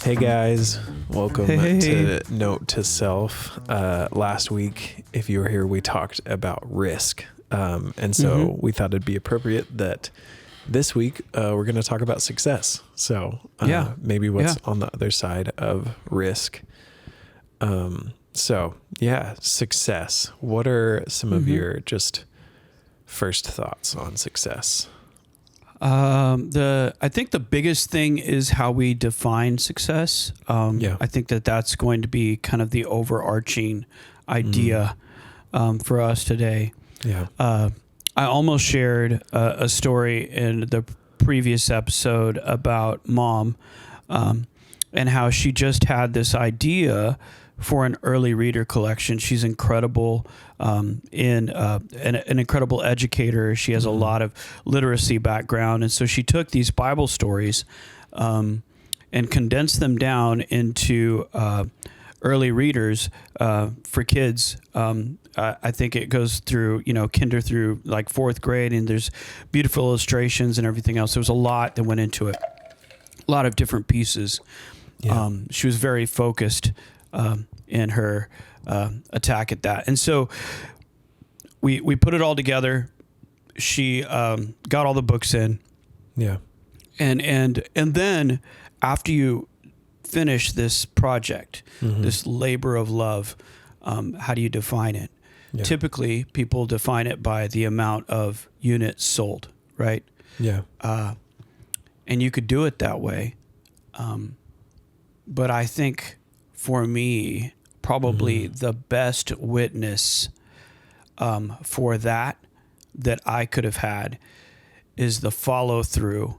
Hey guys, welcome Hey. to Note to Self. Last week, if you were here, we talked about risk. And so we thought it'd be appropriate that this week we're going to talk about success. So maybe what's on the other side of risk. Success. What are some of your just first thoughts on success? I think the biggest thing is how we define success. I think that's going to be kind of the overarching idea for us today. Yeah. I almost shared a story in the previous episode about mom and how she just had this idea for an early reader collection. She's incredible an incredible educator. She has a lot of literacy background. And so she took these Bible stories and condensed them down into early readers for kids. I think it goes through, kinder through like fourth grade, and there's beautiful illustrations and everything else. There was a lot that went into it, a lot of different pieces. Yeah. She was very focused in her attack at that. And so we put it all together. She got all the books in. Yeah. And then after you finish this project, this labor of love, how do you define it? Yeah. Typically, people define it by the amount of units sold, right? Yeah. And you could do it that way. But I think for me, probably the best witness for that I could have had is the follow through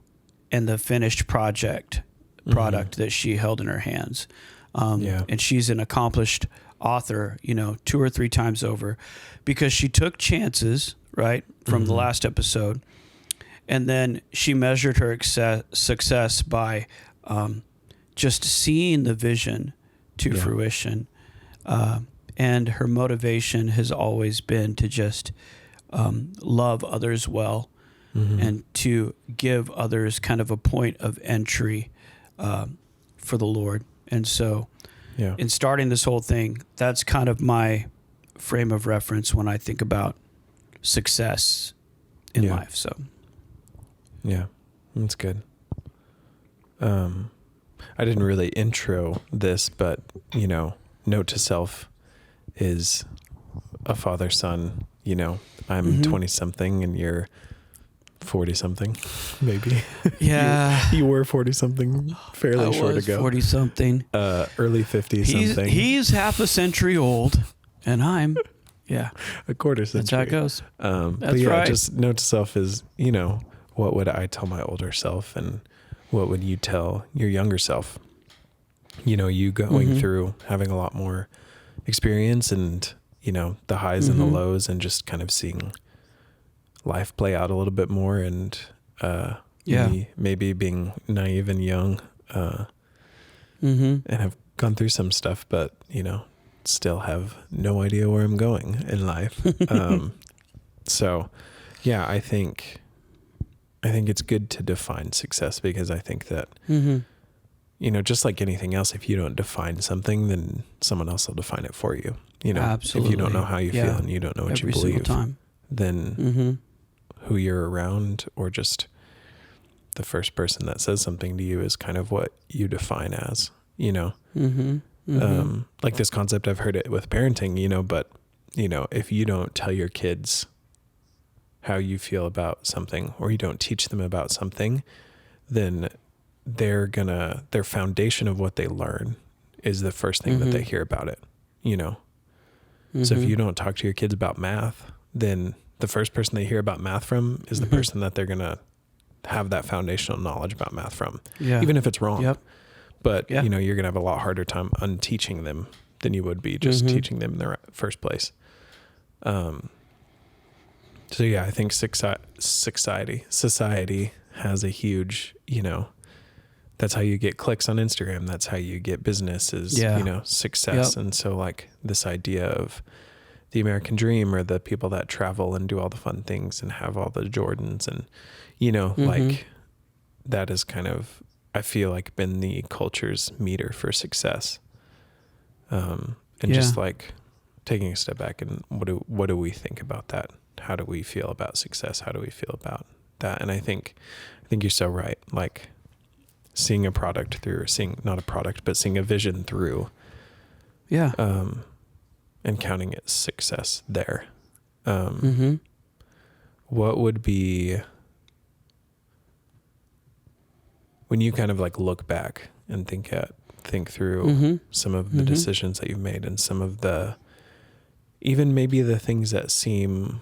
and the finished product that she held in her hands. And she's an accomplished author, 2 or 3 times over, because she took chances, right, from the last episode. And then she measured her success by just seeing the vision to fruition. And her motivation has always been to just love others well and to give others kind of a point of entry for the Lord. And so in starting this whole thing, that's kind of my frame of reference when I think about success in life. So, yeah, that's good. I didn't really intro this, but, Note to Self is a father-son. I'm 20-something and you're 40-something, maybe. Yeah. you were 40-something fairly short ago. 40-something. Early 50-something. He's half a century old, and I'm, a quarter century. That's how it goes. But right. Just Note to Self is, what would I tell my older self and what would you tell your younger self? You going through having a lot more experience and, the highs and the lows and just kind of seeing life play out a little bit more and maybe being naive and young and have gone through some stuff, but, still have no idea where I'm going in life. I think it's good to define success because I think that, just like anything else, if you don't define something, then someone else will define it for you. Absolutely. If you don't know how you feel and you don't know what Every you believe, single time. then who you're around or just the first person that says something to you is kind of what you define as, like this concept, I've heard it with parenting, but if you don't tell your kids how you feel about something or you don't teach them about something, then their foundation of what they learn is the first thing that they hear about it, So if you don't talk to your kids about math, then the first person they hear about math from is the person that they're going to have that foundational knowledge about math from, even if it's wrong. Yep. But, you're going to have a lot harder time unteaching them than you would be just teaching them in the first place. I think society has a huge, that's how you get clicks on Instagram. That's how you get businesses, success. Yep. And so like this idea of the American dream or the people that travel and do all the fun things and have all the Jordans and, like that is kind of I feel like been the culture's meter for success. And Yeah. just like taking a step back and what do we think about that? How do we feel about success? How do we feel about that? And I think you're so right. Like seeing a product through, or seeing not a product, but seeing a vision through, Yeah. and counting it success there. Mm-hmm. What would be, when you kind of like look back and think through Mm-hmm. some of the Mhm. decisions that you've made, and some of the, even maybe the things that seem,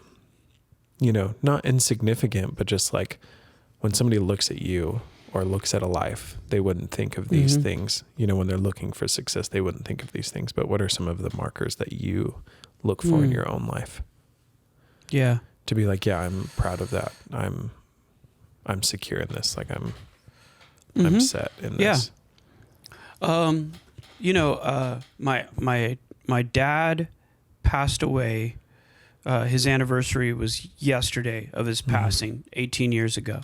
not insignificant, but just like when somebody looks at you or looks at a life, they wouldn't think of these Mhm. things, when they're looking for success, they wouldn't think of these things. But what are some of the markers that you look for in your own life Yeah. to be like, yeah, I'm proud of that. I'm secure in this. Like I'm Mhm. set in Yeah. this. My dad passed away. His anniversary was yesterday of his passing, 18 years ago.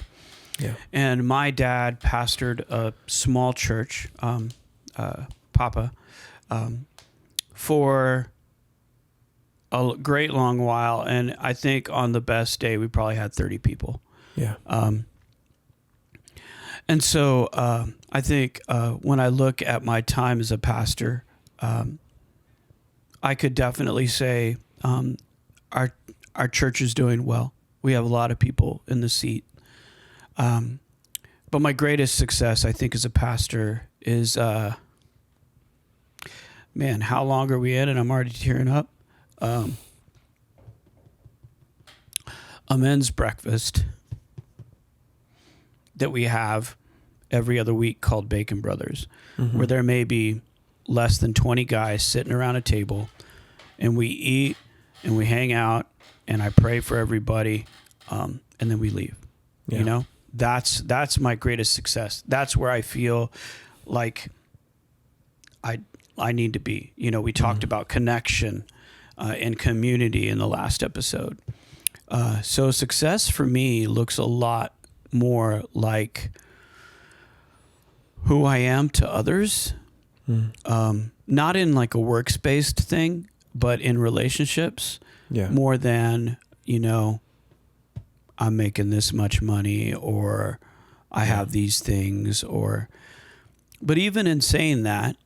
Yeah. And my dad pastored a small church, Papa, for a great long while. And I think on the best day, we probably had 30 people. Yeah. And so I think when I look at my time as a pastor, I could definitely say our church is doing well. We have a lot of people in the seat. But my greatest success, I think, as a pastor is, man, how long are we in? And I'm already tearing up. A men's breakfast that we have every other week called Bacon Brothers, Mm-hmm. where there may be less than 20 guys sitting around a table, and we eat and we hang out, and I pray for everybody, and then we leave. Yeah. That's my greatest success. That's where I feel like I need to be. We talked about connection and community in the last episode. So success for me looks a lot more like who I am to others, not in like a works-based thing, but in relationships, Yeah. more than, I'm making this much money, or I have these things, but even in saying that,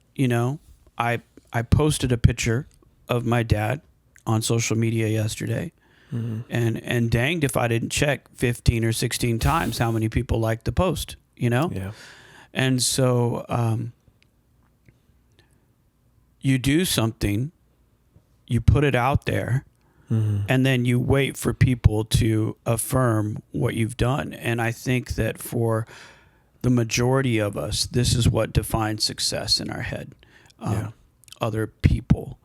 I posted a picture of my dad on social media yesterday. Mm-hmm. And danged if I didn't check 15 or 16 times how many people liked the post, Yeah. And so you do something, you put it out there, Mm-hmm. and then you wait for people to affirm what you've done. And I think that for the majority of us, this is what defines success in our head. Other people.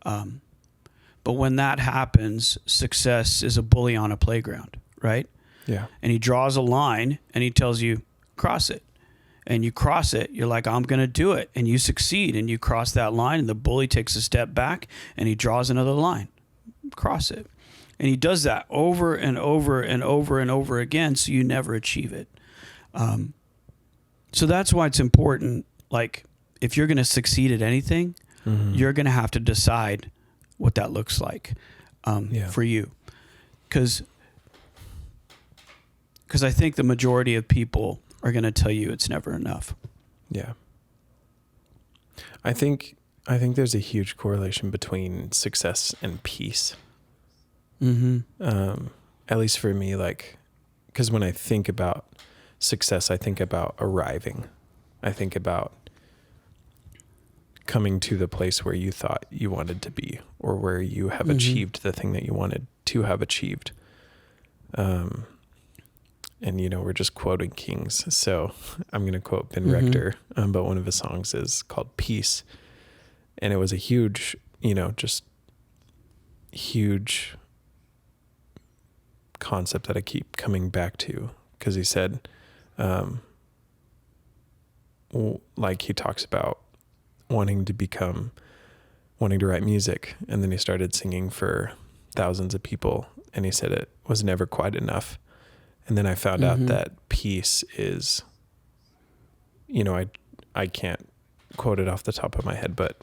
But when that happens, success is a bully on a playground, right? Yeah. And he draws a line and he tells you, cross it. And you cross it, you're like, I'm going to do it. And you succeed and you cross that line, and the bully takes a step back and he draws another line. Cross it. And he does that over and over and over and over again, so you never achieve it. So that's why it's important, like, if you're going to succeed at anything, Mm-hmm. you're going to have to decide what that looks like for you. Because I think the majority of people are going to tell you it's never enough. Yeah. I think there's a huge correlation between success and peace. Mm-hmm. At least for me, like, because when I think about success, I think about arriving. I think about coming to the place where you thought you wanted to be, or where you have achieved the thing that you wanted to have achieved. And, we're just quoting Kings. So I'm going to quote Ben Rector, but one of his songs is called Peace. And it was a huge, just huge concept that I keep coming back to, because he said, like, he talks about wanting to write music. And then he started singing for thousands of people. And he said it was never quite enough. And then I found out that peace is I can't quote it off the top of my head, but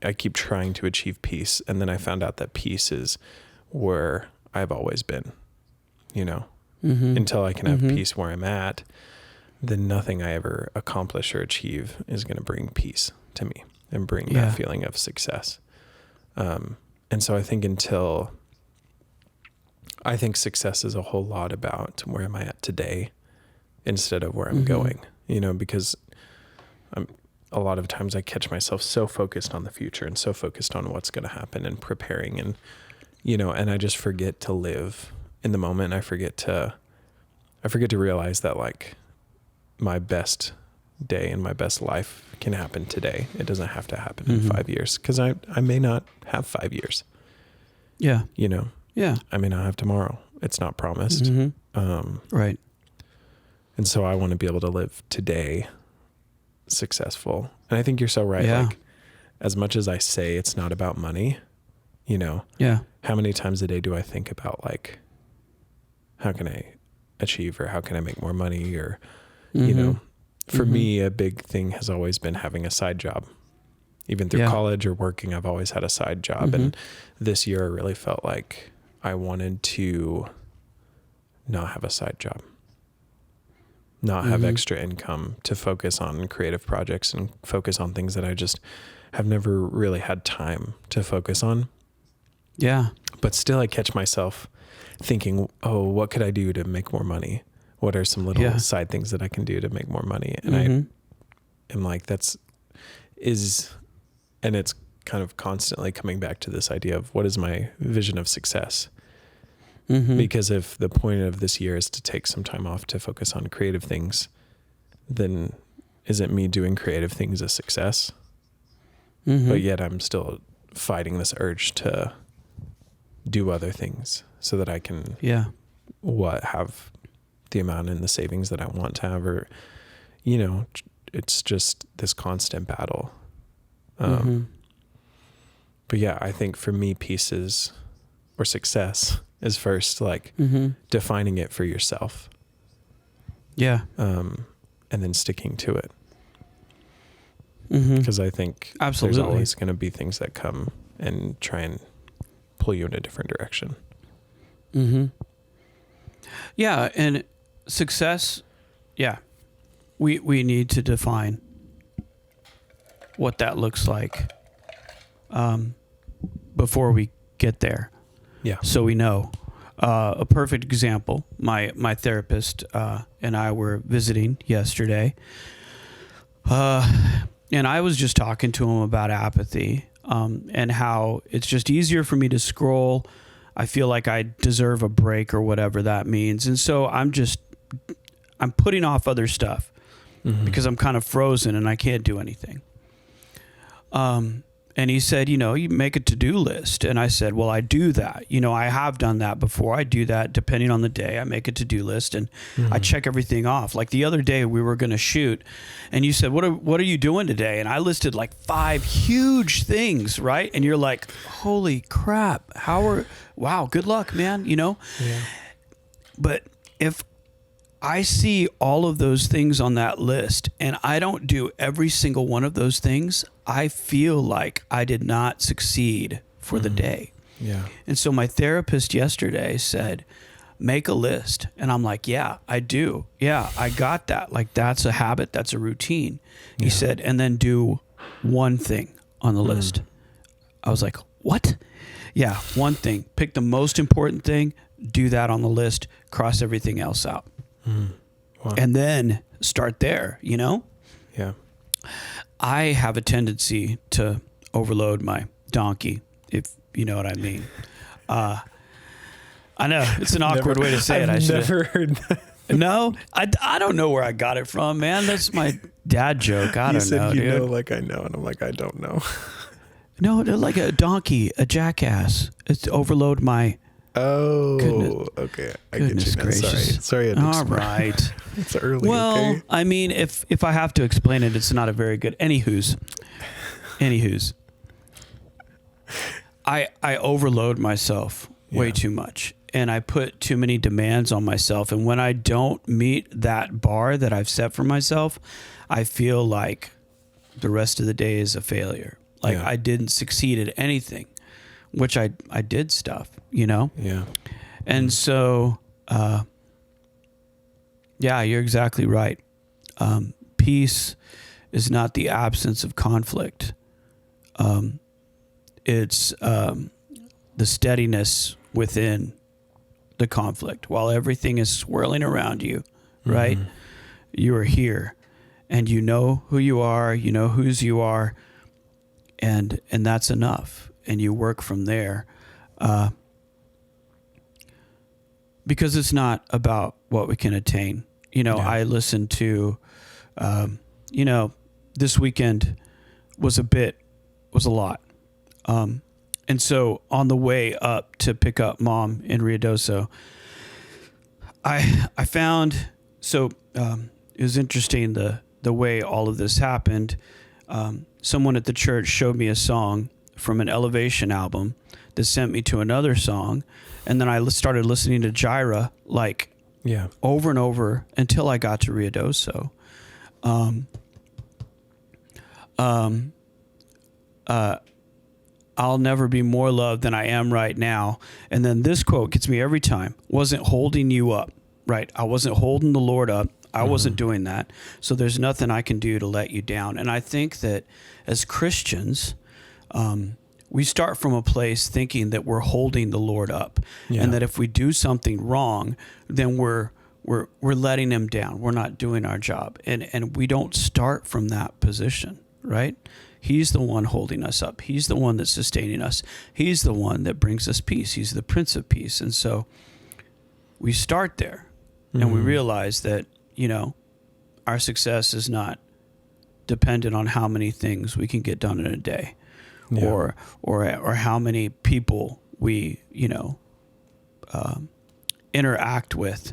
I keep trying to achieve peace. And then I found out that peace is where I've always been, until I can have peace where I'm at, then nothing I ever accomplish or achieve is going to bring peace to me and bring that feeling of success. And so I think success is a whole lot about where am I at today instead of where I'm going, because a lot of times I catch myself so focused on the future and so focused on what's going to happen and preparing and, and I just forget to live in the moment. I forget to realize that like my best day and my best life can happen today. It doesn't have to happen in 5 years, because I may not have 5 years. Yeah. Yeah. I may not have tomorrow. It's not promised. Right. And so I want to be able to live today successful. And I think you're so right. Yeah. Like, as much as I say it's not about money, how many times a day do I think about like, how can I achieve, or how can I make more money, or, for me, a big thing has always been having a side job. Even through college or working, I've always had a side job. And this year I really felt like I wanted to not have a side job, not have extra income, to focus on creative projects and focus on things that I just have never really had time to focus on. Yeah. But still I catch myself thinking, oh, what could I do to make more money? What are some little side things that I can do to make more money? And I am like, and it's kind of constantly coming back to this idea of what is my vision of success? Because if the point of this year is to take some time off to focus on creative things, then isn't me doing creative things a success? But yet I'm still fighting this urge to do other things so that I can have the amount in the savings that I want to have, or, it's just this constant battle. But yeah, I think for me, peace is, or success is first, like defining it for yourself. Yeah. And then sticking to it. Because I think there's always going to be things that come and try and pull you in a different direction. Yeah. And success, we need to define what that looks like before we get there. Yeah. So we know. A perfect example, my therapist and I were visiting yesterday, and I was just talking to him about apathy, and how it's just easier for me to scroll. I feel like I deserve a break, or whatever that means. And so I'm putting off other stuff because I'm kind of frozen and I can't do anything. And he said, you make a to-do list. And I said, well, I do that. I have done that before. I do that depending on the day. I make a to-do list and I check everything off. Like the other day we were going to shoot and you said, what are you doing today? And I listed like 5 huge things, right? And you're like, holy crap. Wow, good luck, man. Yeah. But if I see all of those things on that list and I don't do every single one of those things, I feel like I did not succeed for the day. Yeah. And so my therapist yesterday said, make a list. And I'm like, yeah, I do. Yeah, I got that. Like that's a habit. That's a routine. He said, and then do one thing on the list. I was like, what? Yeah, one thing. Pick the most important thing, do that on the list, cross everything else out. Wow. And then start there, Yeah. I have a tendency to overload my donkey, if you know what I mean. I know it's an awkward way to say it. I've never heard that. No, I don't know where I got it from, man. That's my dad joke. I don't know, dude. You know, like I know, and I'm like, I don't know. No, like a donkey, a jackass. It's overload my. Oh, goodness. Okay. I get you now. Gracious. Sorry. All right. It's early. Well, okay? I mean, if I have to explain it, it's not a very good. Anywho's. I overload myself way too much, and I put too many demands on myself. And when I don't meet that bar that I've set for myself, I feel like the rest of the day is a failure. Like I didn't succeed at anything, which I did stuff, you know? Yeah. And so, yeah, you're exactly right. Peace is not the absence of conflict. It's the steadiness within the conflict. While everything is swirling around you, right? You are here, and you know who you are, you know whose you are, and that's enough. And you work from there, because it's not about what we can attain. You know, I listened to, you know, this weekend was a lot. And so on the way up to pick up Mom in Ruidoso, I found, so it was interesting the way all of this happened. Someone at the church showed me a song from an Elevation album that sent me to another song. And then I started listening to Jireh like over and over until I got to Ruidoso. I'll never be more loved than I am right now. And then this quote gets me every time. Wasn't holding you up, right? I wasn't holding the Lord up. I wasn't doing that. So there's nothing I can do to let you down. And I think that as Christians, we start from a place thinking that we're holding the Lord up, and that if we do something wrong, then we're letting him down. We're not doing our job. And we don't start from that position, right? He's the one holding us up. He's the one that's sustaining us. He's the one that brings us peace. He's the Prince of Peace. And so we start there, and we realize that, you know, our success is not dependent on how many things we can get done in a day, or how many people we, you know, interact with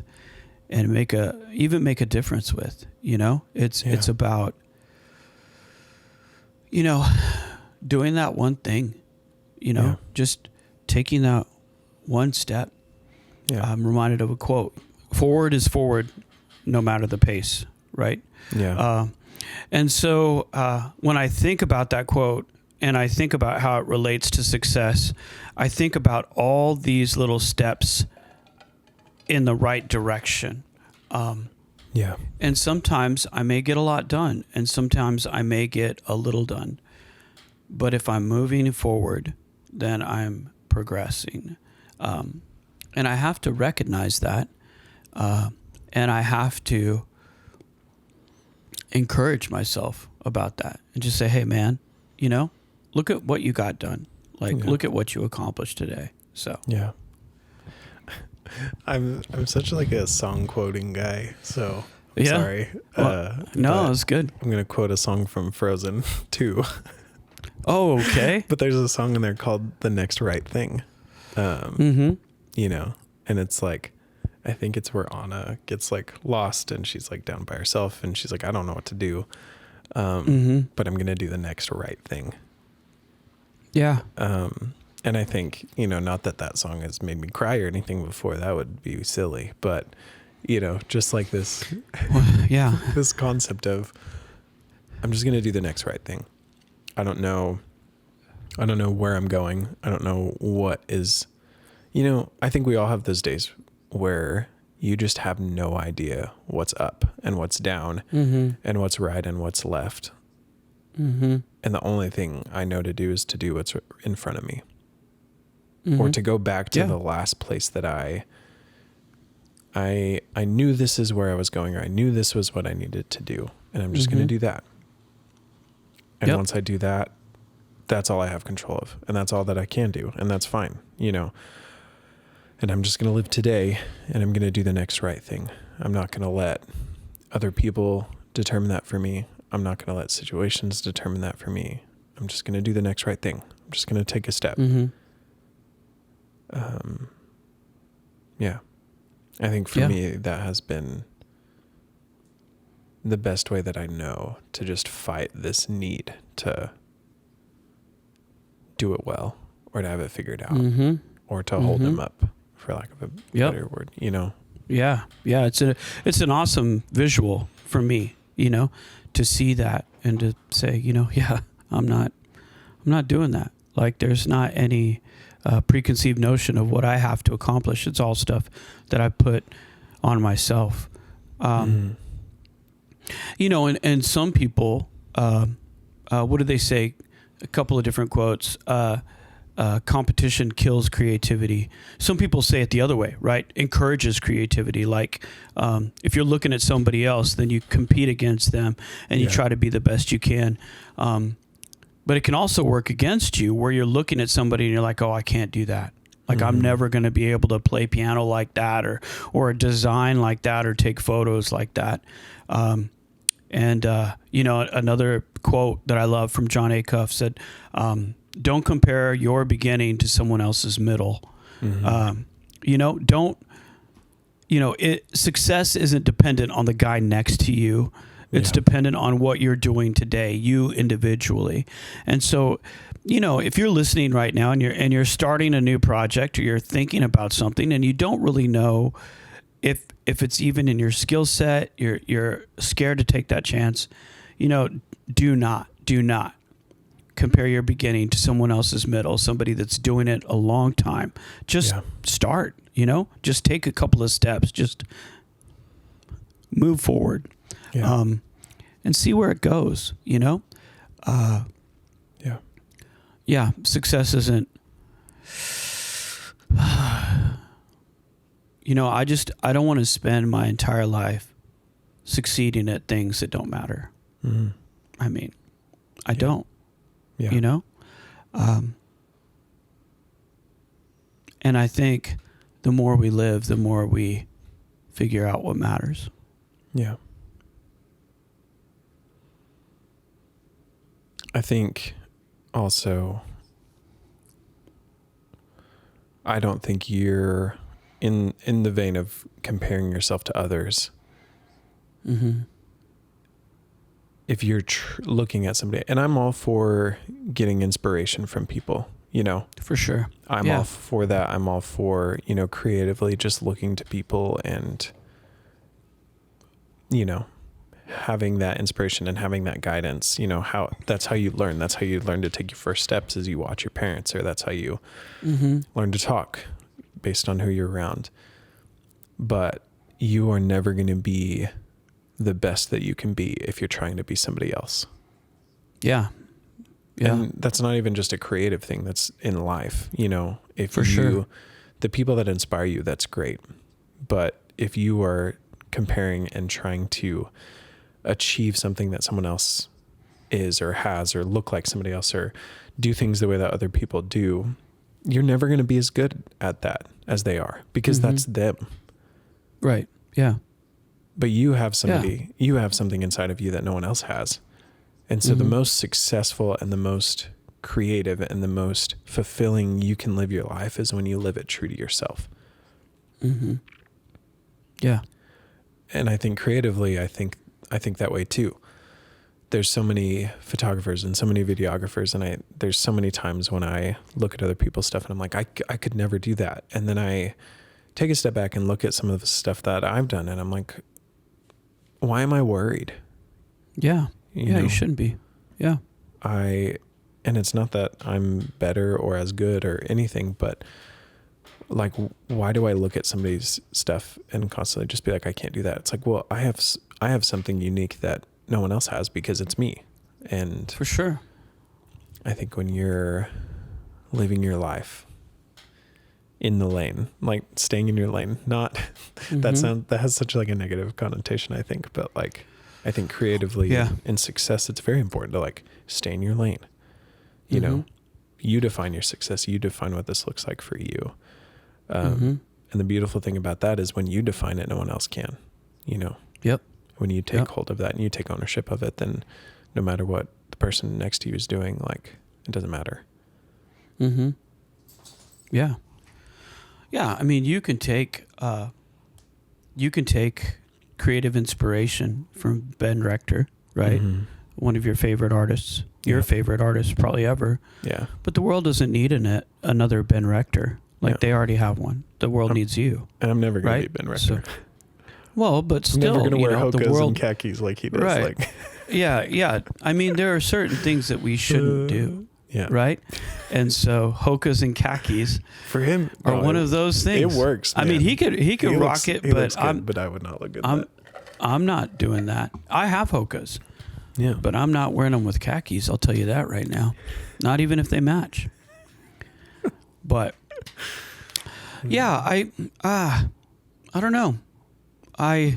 and make a difference with. You know, it's about, you know, doing that one thing, you know, just taking that one step. I'm reminded of a quote: "Forward is forward, no matter the pace." Right? And so when I think about that quote, and I think about how it relates to success, I think about all these little steps in the right direction. And sometimes I may get a lot done, and sometimes I may get a little done. But if I'm moving forward, then I'm progressing. And I have to recognize that. And I have to encourage myself about that and just say, hey, man, you know, look at what you got done. Like, look at what you accomplished today. So, I'm such like a song quoting guy, so I'm sorry. No, it's good. I'm going to quote a song from Frozen 2. Oh, okay. But there's a song in there called The Next Right Thing. You know, and it's like, I think it's where Anna gets like lost and she's like down by herself and she's like, I don't know what to do. But I'm going to do the next right thing. Yeah. And I think, you know, not that song has made me cry or anything before, that would be silly, but you know, just like this, this concept of, I'm just going to do the next right thing. I don't know where I'm going. I don't know what is, you know, I think we all have those days where you just have no idea what's up and what's down and what's right and what's left. And the only thing I know to do is to do what's in front of me, or to go back to the last place that I knew this is where I was going, or I knew this was what I needed to do. And I'm just going to do that. And once I do that, that's all I have control of, and that's all that I can do. And that's fine, you know, and I'm just going to live today, and I'm going to do the next right thing. I'm not going to let other people determine that for me. I'm not going to let situations determine that for me. I'm just going to do the next right thing. I'm just going to take a step. I think for me, that has been the best way that I know to just fight this need to do it well, or to have it figured out, or to hold them up. for lack of a Yep. better word, you know? Yeah. Yeah. It's an awesome visual for me, you know, to see that and to say, you know, yeah, I'm not doing that. Like there's not any preconceived notion of what I have to accomplish. It's all stuff that I put on myself. You know, and some people, what do they say? A couple of different quotes. Competition kills creativity. Some people say it the other way, right? Encourages creativity. Like if you're looking at somebody else, then you compete against them and you try to be the best you can. But it can also work against you where you're looking at somebody and you're like, oh, I can't do that. Like I'm never going to be able to play piano like that or design like that or take photos like that. You know, another quote that I love from John Acuff said, don't compare your beginning to someone else's middle. You know, success isn't dependent on the guy next to you. It's dependent on what you're doing today, you individually. And so, you know, if you're listening right now and you're starting a new project or you're thinking about something and you don't really know if it's even in your skill set, you're scared to take that chance, you know, do not compare your beginning to someone else's middle, somebody that's doing it a long time. Just start, you know, just take a couple of steps, just move forward. And see where it goes, you know? Yeah, success isn't, you know, I don't want to spend my entire life succeeding at things that don't matter. I mean, I don't, you know? And I think the more we live, the more we figure out what matters. Yeah. I think also, I don't think you're in the vein of comparing yourself to others. If you're looking at somebody, and I'm all for getting inspiration from people, you know, for sure. I'm all for that. I'm all for, you know, creatively just looking to people and, you know, having that inspiration and having that guidance, you know, that's how you learn. That's how you learn to take your first steps as you watch your parents, or that's how you learn to talk based on who you're around. But you are never going to be the best that you can be if you're trying to be somebody else. Yeah. And that's not even just a creative thing, that's in life, you know, the people that inspire you, that's great. But if you are comparing and trying to achieve something that someone else is or has, or look like somebody else, or do things the way that other people do, you're never going to be as good at that as they are, because that's them. Right. Yeah. But you have you have something inside of you that no one else has. And so the most successful and the most creative and the most fulfilling you can live your life is when you live it true to yourself. Yeah. And I think creatively, I think that way too. There's so many photographers and so many videographers, and there's so many times when I look at other people's stuff and I'm like, I could never do that. And then I take a step back and look at some of the stuff that I've done, and I'm like, why am I worried? Yeah. You shouldn't be. Yeah. And it's not that I'm better or as good or anything, but like, why do I look at somebody's stuff and constantly just be like, I can't do that? It's like, well, I have something unique that no one else has because it's me. And for sure, I think when you're living your life in the lane, like staying in your lane, not that has such like a negative connotation, I think, but like, I think creatively in success, it's very important to like stay in your lane. You know, you define your success, you define what this looks like for you. And the beautiful thing about that is when you define it, no one else can, you know. When you take hold of that and you take ownership of it, then no matter what the person next to you is doing, like, it doesn't matter. Yeah. I mean, you can take creative inspiration from Ben Rector, right? One of your favorite artists, your favorite artist probably ever. Yeah. But the world doesn't need another Ben Rector. Like Yeah. they already have one. The world needs you. And I'm never going Right? to be Ben Rector. Well, but I'm still, never going to wear the hokas world. and khakis like he does. Right. Like, Yeah. I mean, there are certain things that we shouldn't do. yeah. Right? And so hokas and khakis For him, are no, one of those things. It works. I mean, man. he could rock it, he but looks good, but I would not look good. in that. I'm not doing that. I have hokas, Yeah. but I'm not wearing them with khakis. I'll tell you that right now. Not even if they match. But yeah, I don't know. I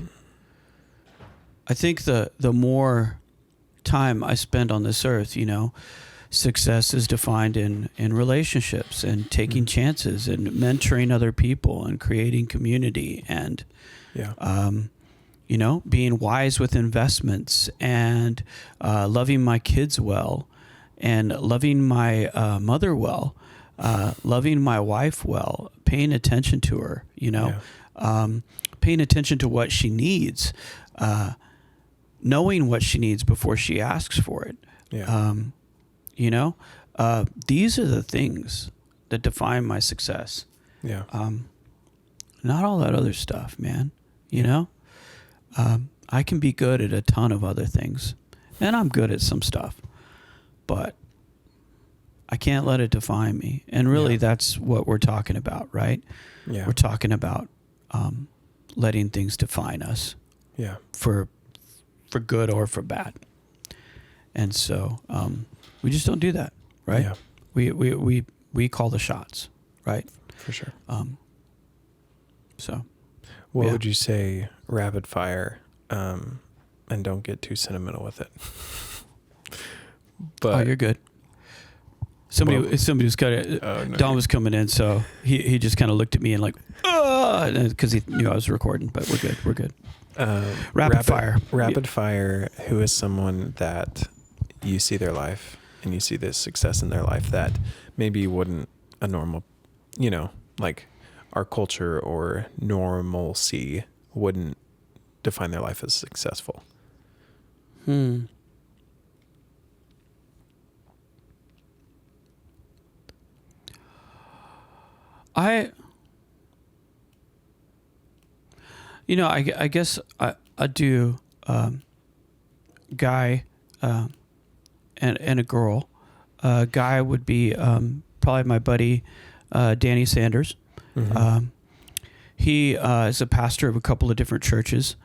think the more time I spend on this earth, success is defined in relationships and taking chances and mentoring other people and creating community and Yeah. being wise with investments and loving my kids well and loving my mother well, loving my wife well, paying attention to her, paying attention to what she needs, knowing what she needs before she asks for it. Yeah. These are the things that define my success. Yeah. Not all that other stuff, man. I can be good at a ton of other things, and I'm good at some stuff, but I can't let it define me. And really, that's what we're talking about, right? Yeah. We're talking about letting things define us Yeah. for good or for bad. And so we just don't do that, right? Yeah. We call the shots, right? For sure. So What yeah. would you say rapid fire, and don't get too sentimental with it? But you're good. Somebody was kind of oh, no, Don was coming in, so he just kind of looked at me and like, because he knew I was recording. But we're good. Rapid fire. Rapid fire. Who is someone that you see their life and you see this success in their life that maybe wouldn't a normal, like our culture or normalcy wouldn't define their life as successful? I guess I do guy and a girl. Guy would be probably my buddy Danny Sanders. Mm-hmm. He is a pastor of a couple of different churches.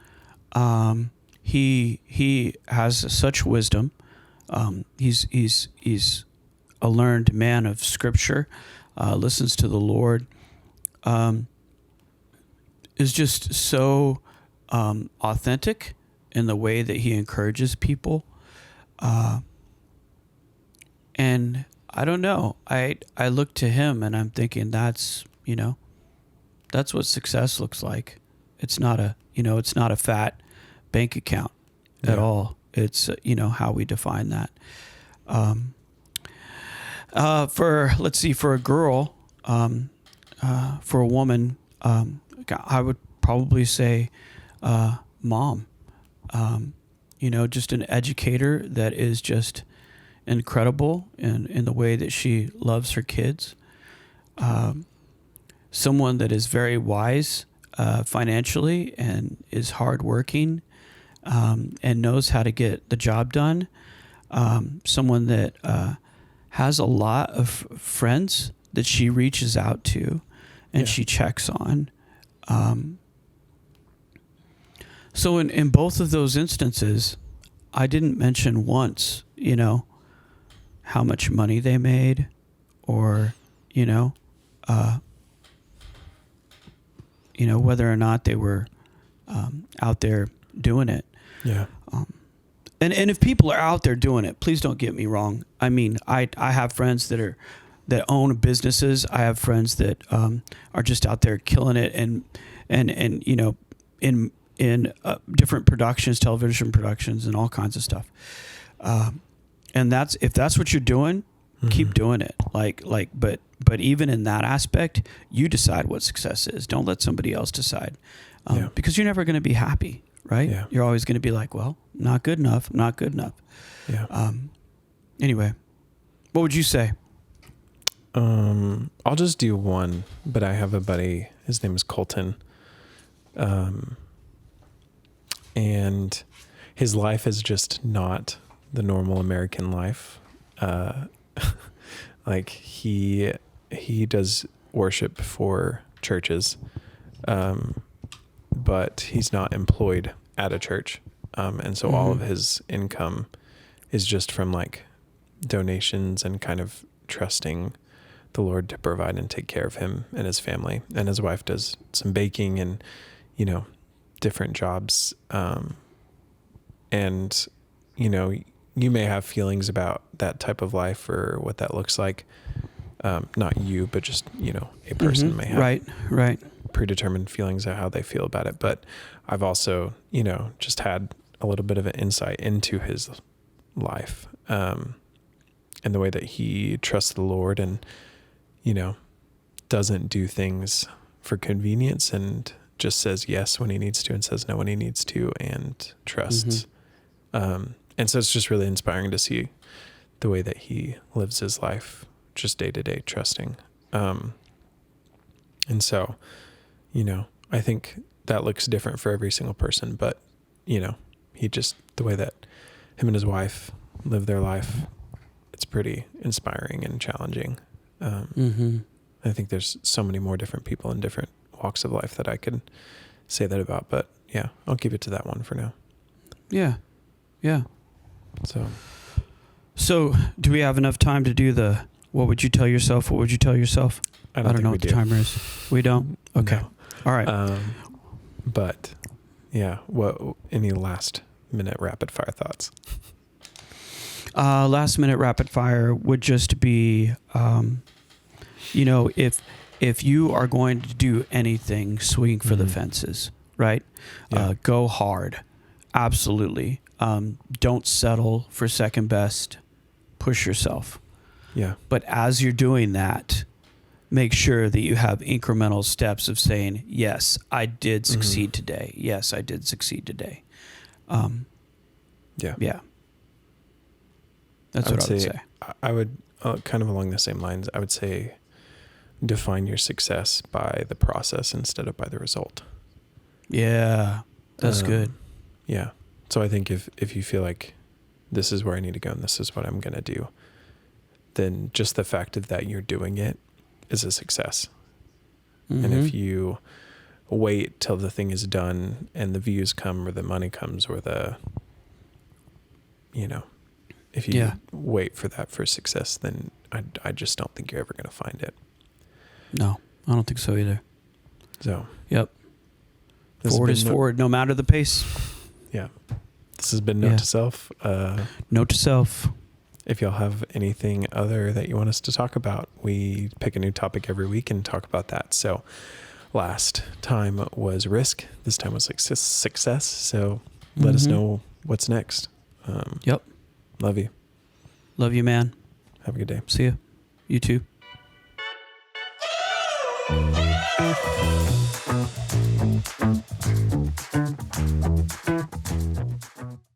He has such wisdom. He's a learned man of Scripture. Listens to the Lord. Is just so authentic in the way that he encourages people. And I don't know. I look to him and I'm thinking that's what success looks like. It's not a fat bank account at all. It's how we define that. For a girl, for a woman, I would probably say mom. Just an educator that is just incredible in the way that she loves her kids. Someone that is very wise financially and is hardworking and knows how to get the job done. Someone that has a lot of friends that she reaches out to and she checks on. So in both of those instances, I didn't mention once, how much money they made or, whether or not they were out there doing it. Yeah. And if people are out there doing it, please don't get me wrong. I mean, I have friends that own businesses. I have friends that are just out there killing it and in different productions, television productions, and all kinds of stuff. And if that's what you're doing, keep doing it. But even in that aspect, you decide what success is. Don't let somebody else decide, because you're never going to be happy, right? Yeah. You're always going to be like, well, not good enough, not good enough. Yeah. Anyway, what would you say? I'll just do one, but I have a buddy, his name is Colton. And his life is just not the normal American life. Like he does worship for churches, but he's not employed at a church. And so all of his income is just from like donations and kind of trusting the Lord to provide and take care of him and his family. And his wife does some baking and, different jobs. And, you may have feelings about that type of life or what that looks like. Not you, but just, a person may have right. predetermined feelings of how they feel about it. But I've also, just had a little bit of an insight into his life, and the way that he trusts the Lord and, doesn't do things for convenience and just says yes when he needs to and says no when he needs to and trusts. And so it's just really inspiring to see the way that he lives his life just day to day trusting. And so, I think that looks different for every single person, but, he just, the way that him and his wife live their life, it's pretty inspiring and challenging. I think there's so many more different people in different walks of life that I could say that about, but yeah, I'll keep it to that one for now. Yeah. So do we have enough time to do what would you tell yourself? What would you tell yourself? I don't know what the timer is. We don't? Okay. No. All right. But yeah, any last minute rapid fire thoughts? Last minute rapid fire would just be, if you are going to do anything, swing for the fences, right? Yeah. Go hard. Absolutely. Don't settle for second best. Push yourself. Yeah. But as you're doing that, make sure that you have incremental steps of saying, yes, I did succeed today. Yes, I did succeed today. Yeah. That's what I would say. I would, kind of along the same lines, I would say define your success by the process instead of by the result. Yeah, that's good. Yeah. So I think if you feel like this is where I need to go and this is what I'm going to do, then just the fact of that you're doing it is a success. And if you wait till the thing is done and the views come or the money comes or if you wait for that for success, then I just don't think you're ever going to find it. No, I don't think so either. So, yep. Forward is forward, no matter the pace. Yeah. This has been Note to Self. Note to self. If y'all have anything other that you want us to talk about, we pick a new topic every week and talk about that. So last time was risk. This time was success. So let us know what's next. Yep. Love you. Love you, man. Have a good day. See you. You too.